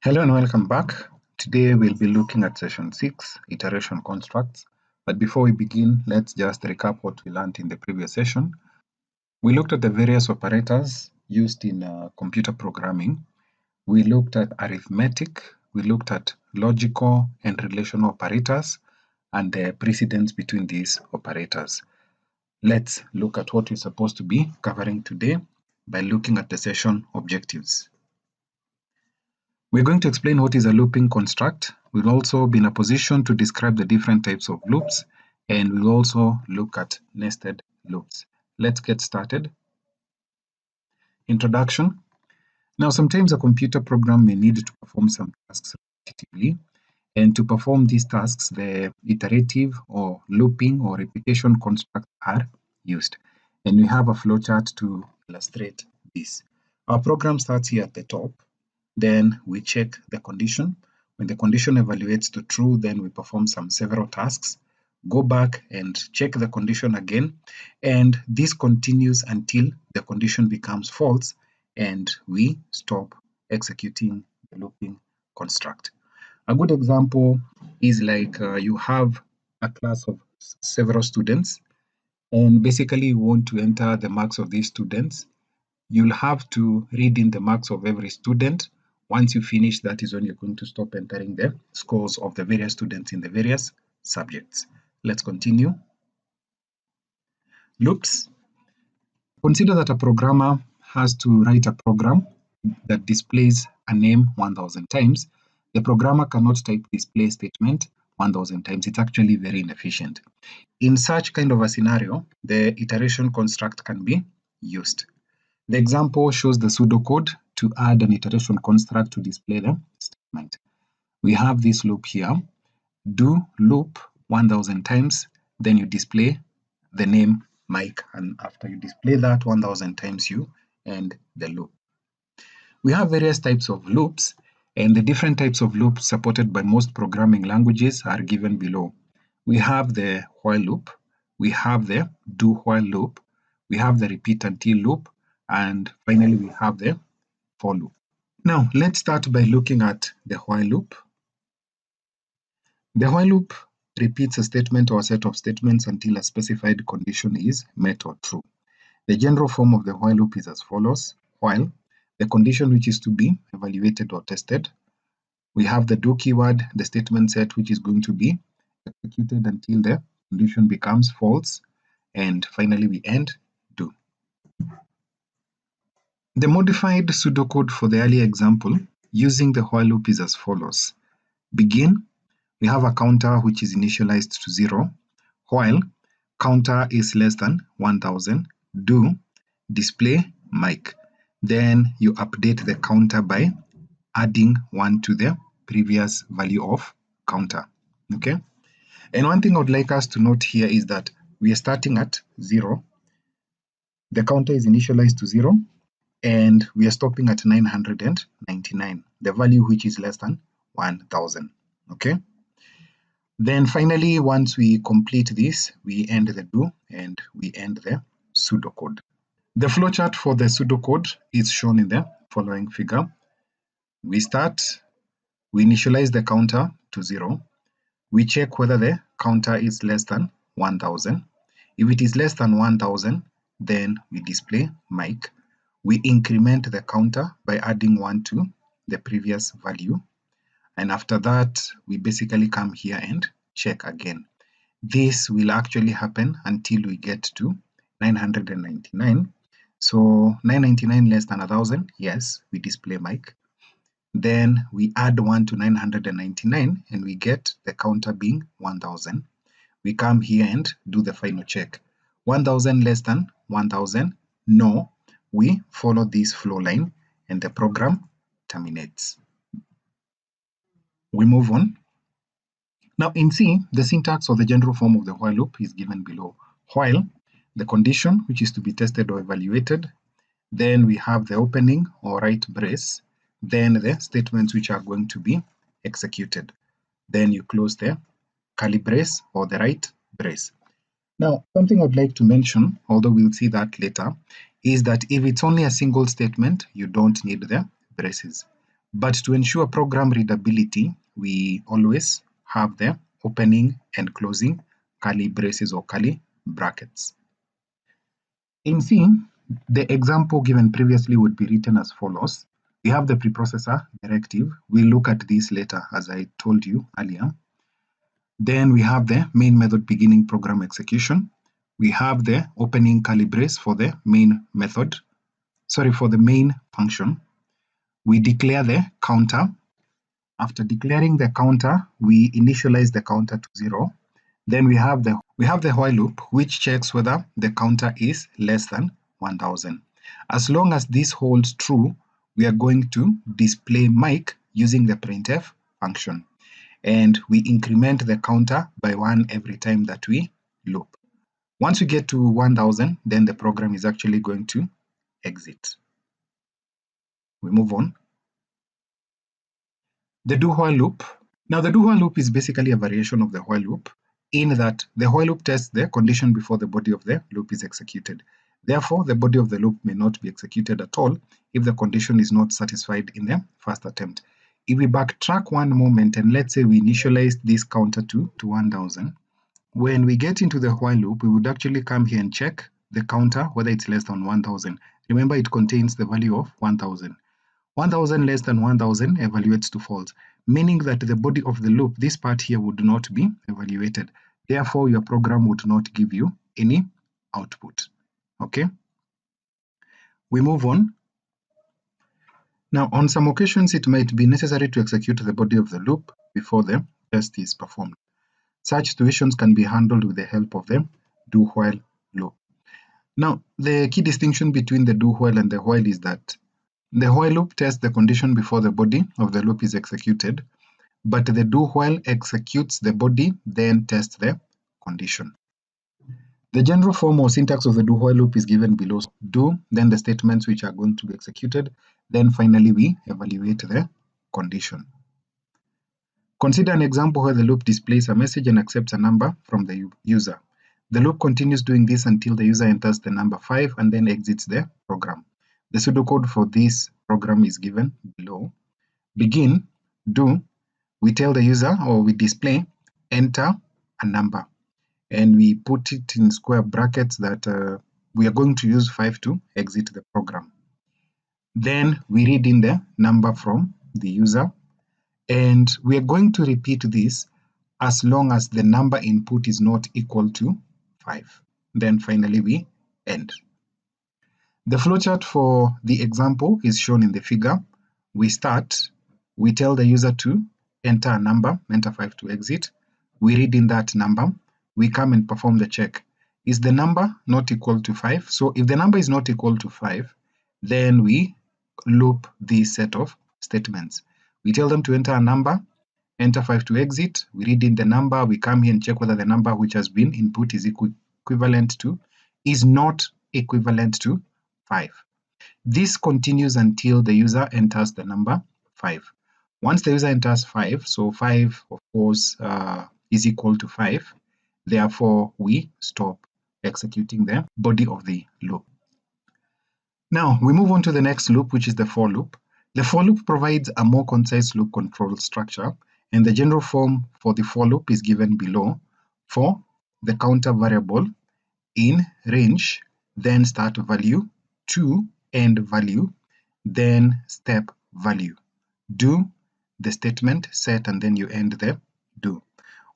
Hello and welcome back. Today we'll be looking at session 6, iteration constructs. But before we begin, let's just recap what we learned in the previous session. We looked at the various operators used in computer programming. We looked at arithmetic, we looked at logical and relational operators, and the precedence between these operators. Let's look at what we're supposed to be covering today by looking at the session objectives. We're going to explain what is a looping construct. We'll also be in a position to describe the different types of loops, and we'll also look at nested loops. Let's get started. Introduction. Now, sometimes a computer program may need to perform some tasks repetitively, and to perform these tasks, the iterative or looping or repetition constructs are used. And we have a flowchart to illustrate this. Our program starts here at the top. Then we check the condition. When the condition evaluates to true, then we perform several tasks, go back and check the condition again, and this continues until the condition becomes false, and we stop executing the looping construct. A good example is like you have a class of several students, and basically you want to enter the marks of these students. You'll have to read in the marks of every student. Once you finish, that is when you're going to stop entering the scores of the various students in the various subjects. Let's continue. Loops. Consider that a programmer has to write a program that displays a name 1000 times. The programmer cannot type display statement 1000 times. It's actually very inefficient. In such kind of a scenario, the iteration construct can be used. The example shows the pseudocode to add an iteration construct to display the statement. We have this loop here. Do loop 1000 times, then you display the name Mike, and after you display that 1000 times, you end the loop. We have various types of loops, and the different types of loops supported by most programming languages are given below. We have the while loop, we have the do while loop, we have the repeat until loop, and finally we have the for loop. Now let's start by looking at the while loop. The while loop repeats a statement or a set of statements until a specified condition is met or true. The general form of the while loop is as follows. While the condition which is to be evaluated or tested. We have the do keyword, the statement set which is going to be executed until the condition becomes false, and finally we end do. The modified pseudocode for the earlier example using the while loop is as follows. Begin, we have a counter which is initialized to 0. While counter is less than 1000, do display Mike. Then you update the counter by adding 1 to the previous value of counter. Okay. And one thing I would like us to note here is that we are starting at 0. The counter is initialized to 0. And we are stopping at 999, the value which is less than 1000. Okay. Then finally, once we complete this, we end the do and we end the pseudocode. The flowchart for the pseudocode is shown in the following figure. We start, we initialize the counter to 0. We check whether the counter is less than 1000. If it is less than 1000, then we display Mike. We increment the counter by adding 1 to the previous value. And after that, we basically come here and check again. This will actually happen until we get to 999. So 999 less than 1000, yes, we display Mike. Then we add 1 to 999 and we get the counter being 1000. We come here and do the final check. 1000 less than 1000, no. We follow this flow line and the program terminates. We move on. Now in C, the syntax or the general form of the while loop is given below. While, the condition which is to be tested or evaluated, then we have the opening or right brace, then the statements which are going to be executed. Then you close the curly brace or the right brace. Now, something I'd like to mention, although we'll see that later, is that if it's only a single statement, you don't need the braces. But to ensure program readability, we always have the opening and closing curly braces or curly brackets. In C, the example given previously would be written as follows. We have the preprocessor directive. We'll look at this later, as I told you earlier. Then we have the main method beginning program execution. We have the opening curly brace for the main method, for the main function. We declare the counter. After declaring the counter, we initialize the counter to 0. Then we have the while loop, which checks whether the counter is less than 1000. As long as this holds true, we are going to display Mike using the printf function. And we increment the counter by 1 every time that we loop. Once we get to 1000, then the program is actually going to exit. We move on. The do while loop. Now, the do while loop is basically a variation of the while loop in that the while loop tests the condition before the body of the loop is executed. Therefore, the body of the loop may not be executed at all if the condition is not satisfied in the first attempt. If we backtrack one moment and let's say we initialize this counter to 1000, when we get into the while loop, we would actually come here and check the counter whether it's less than 1000. Remember, it contains the value of 1000. 1000 less than 1000 evaluates to false, meaning that the body of the loop, this part here, would not be evaluated. Therefore, your program would not give you any output. Okay? We move on. Now, on some occasions, it might be necessary to execute the body of the loop before the test is performed. Such situations can be handled with the help of the do while loop. Now, the key distinction between the do while and the while is that the while loop tests the condition before the body of the loop is executed, but the do while executes the body, then tests the condition. The general form or syntax of the do while loop is given below. Do, then the statements which are going to be executed, then finally we evaluate the condition. Consider an example where the loop displays a message and accepts a number from the user. The loop continues doing this until the user enters the number 5 and then exits the program. The pseudocode for this program is given below. Begin, do, we tell the user or we display enter a number. And we put it in square brackets that we are going to use 5 to exit the program. Then we read in the number from the user. And we are going to repeat this as long as the number input is not equal to 5. Then finally we end. The flowchart for the example is shown in the figure. We start, we tell the user to enter a number, enter 5 to exit. We read in that number, we come and perform the check. Is the number not equal to 5? So if the number is not equal to 5, then we loop this set of statements. We tell them to enter a number, enter 5 to exit. We read in the number, we come here and check whether the number which has been input is equivalent to, is not equivalent to 5. This continues until the user enters the number 5. Once the user enters 5, so 5 of course is equal to 5, therefore we stop executing the body of the loop. Now we move on to the next loop, which is the for loop. The for loop provides a more concise loop control structure, and the general form for the for loop is given below. For the counter variable in range, then start value, to end value, then step value. Do the statement, set, and then you end the do.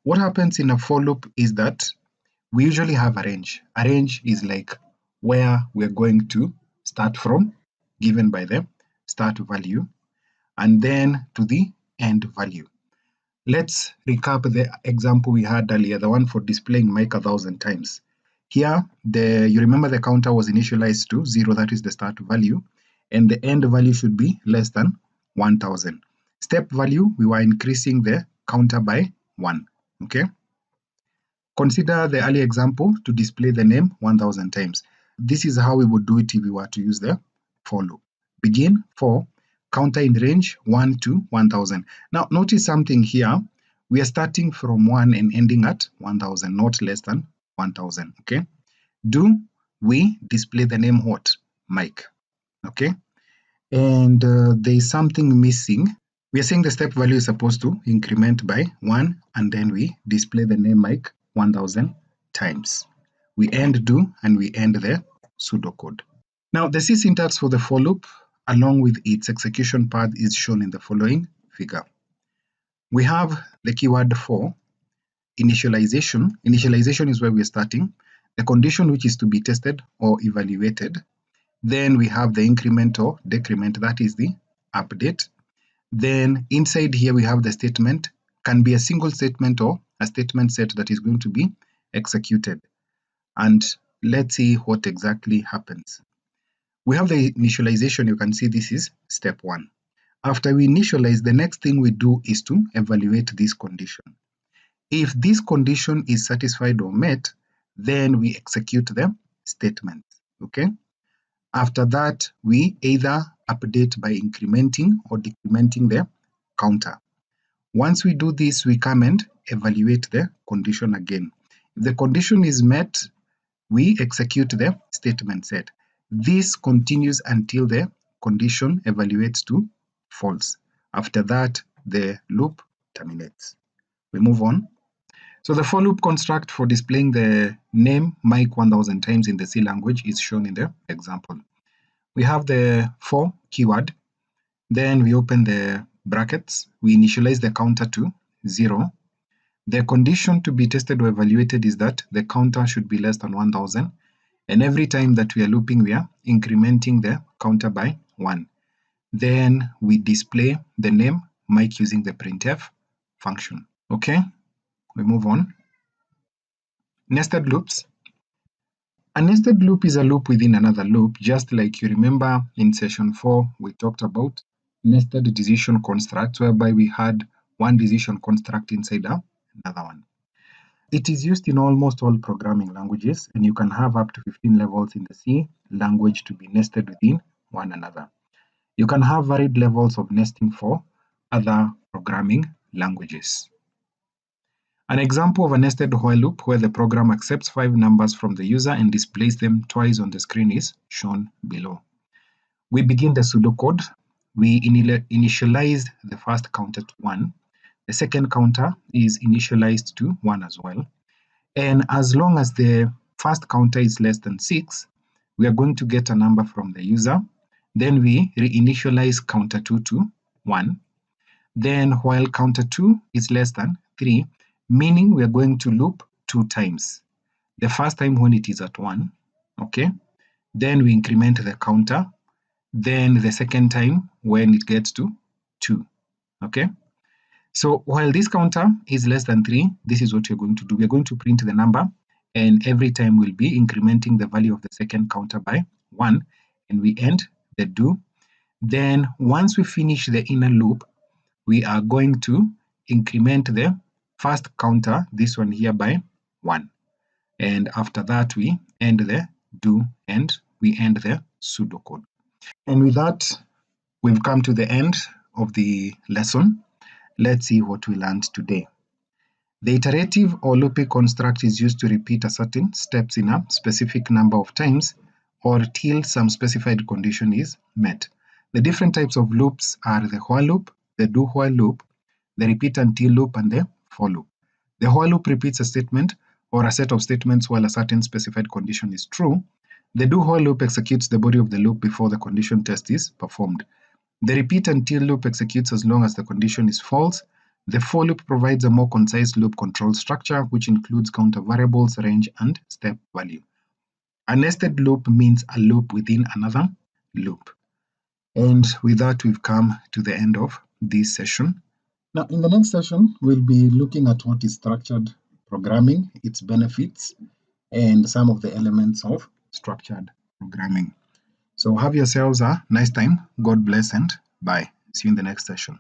What happens in a for loop is that we usually have a range. A range is like where we're going to start from, given by the start value, and then to the end value. Let's recap the example we had earlier, the one for displaying Mike 1,000 times. Here, you remember the counter was initialized to 0, that is the start value, and the end value should be less than 1,000. Step value, we were increasing the counter by 1, okay? Consider the earlier example to display the name 1,000 times. This is how we would do it if we were to use the for loop. Begin for counter in range 1 to 1,000. Now notice something here. We are starting from 1 and ending at 1,000, not less than 1,000. Okay. Do we display the name what? Mike. Okay. and there is something missing. We are saying the step value is supposed to increment by 1, and then we display the name Mike 1000 times. We end do and we end the pseudocode. Now the C syntax for the for loop along with its execution path is shown in the following figure. We have the keyword for initialization. Initialization is where we're starting. The condition which is to be tested or evaluated. Then we have the increment or decrement, that is the update. Then inside here we have the statement, can be a single statement or a statement set that is going to be executed. And let's see what exactly happens. We have the initialization. You can see this is step 1. After we initialize, the next thing we do is to evaluate this condition. If this condition is satisfied or met, then we execute the statement. Okay. After that, we either update by incrementing or decrementing the counter. Once we do this, we come and evaluate the condition again. If the condition is met, we execute the statement set. This continues until the condition evaluates to false. After that, the loop terminates. We move on. So the for loop construct for displaying the name Mike 1000 times in the C language is shown in the example. We have the for keyword, then we open the brackets, we initialize the counter to 0. The condition to be tested or evaluated is that the counter should be less than 1000, and every time that we are looping, we are incrementing the counter by 1. Then we display the name Mike using the printf function. Okay, we move on. Nested loops. A nested loop is a loop within another loop, just like you remember in session 4, we talked about nested decision constructs, whereby we had one decision construct inside another one. It is used in almost all programming languages, and you can have up to 15 levels in the C language to be nested within one another. You can have varied levels of nesting for other programming languages. An example of a nested while loop where the program accepts 5 numbers from the user and displays them twice on the screen is shown below. We begin the pseudocode. We initialize the first counter to 1. The second counter is initialized to 1 as well. And as long as the first counter is less than 6, we are going to get a number from the user. Then we reinitialize counter 2 to 1. Then while counter 2 is less than 3, meaning we are going to loop 2 times. The first time when it is at 1, okay? Then we increment the counter. Then the second time when it gets to 2, okay? So while this counter is less than 3, this is what you're going to do. We're going to print the number, and every time we'll be incrementing the value of the second counter by 1, and we end the do. Then once we finish the inner loop, we are going to increment the first counter, this one here, by 1. And after that, we end the do and we end the pseudocode. And with that, we've come to the end of the lesson. Let's see what we learned today. The iterative or loopy construct is used to repeat a certain steps in a specific number of times or till some specified condition is met. The different types of loops are the while loop, the do while loop, the repeat until loop, and the for loop. The while loop repeats a statement or a set of statements while a certain specified condition is true. The do while loop executes the body of the loop before the condition test is performed. The repeat until loop executes as long as the condition is false. The for loop provides a more concise loop control structure, which includes counter variables, range, and step value. A nested loop means a loop within another loop. And with that, we've come to the end of this session. Now, in the next session, we'll be looking at what is structured programming, its benefits, and some of the elements of structured programming. So have yourselves a nice time. God bless and bye. See you in the next session.